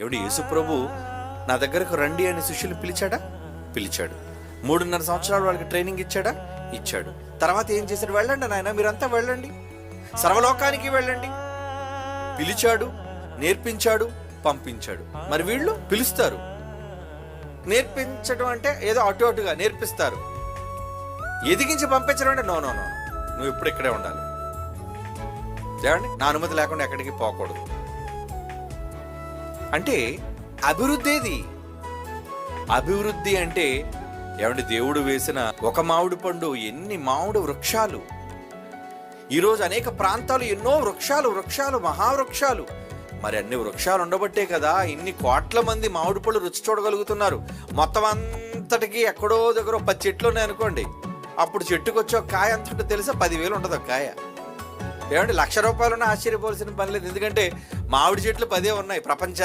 ఏమిటి యేసు ప్రభు నా దగ్గరకు రండి అని శిష్యులు పిలిచాడా? పిలిచాడు. 3.5 సంవత్సరాలు వాళ్ళకి ట్రైనింగ్ ఇచ్చాడా? ఇచ్చాడు. తర్వాత ఏం చేశాడు? వెళ్ళండి నాయన, మీరంతా వెళ్ళండి, సర్వలోకానికి వెళ్ళండి. పిలిచాడు, నేర్పించాడు, పంపించాడు. మరి వీళ్ళు పిలుస్తారు, నేర్పించడం అంటే ఏదో అటు అటుగా నేర్పిస్తారు. ఎదిగించి పంపించడం అంటే నో, నువ్వు ఇప్పుడు ఇక్కడే ఉండాలి, ఏమండి, నా అనుమతి లేకుండా ఎక్కడికి పోకూడదు అంటే అభివృద్ధి. అభివృద్ధి అంటే ఏమంటే దేవుడు వేసిన ఒక మామిడి పండు ఎన్ని మామిడి వృక్షాలు. ఈరోజు అనేక ప్రాంతాలు ఎన్నో వృక్షాలు, మహావృక్షాలు. మరి అన్ని వృక్షాలు ఉండబట్టే కదా ఇన్ని కోట్ల మంది మామిడి పళ్ళు రుచి చూడగలుగుతున్నారు. మొత్తం అంతటికి ఎక్కడో దగ్గర 10 చెట్లు ఉన్నాయి అనుకోండి, అప్పుడు చెట్టుకు వచ్చే ఒక కాయ అంతటా తెలుసా 10,000 ఉంటుంది ఒక కాయ. ఏమంటే 1,00,000 రూపాయలున్నా ఆశ్చర్యపోవాల్సిన పని లేదు. ఎందుకంటే మామిడి చెట్లు 10 ఉన్నాయి ప్రపంచానికి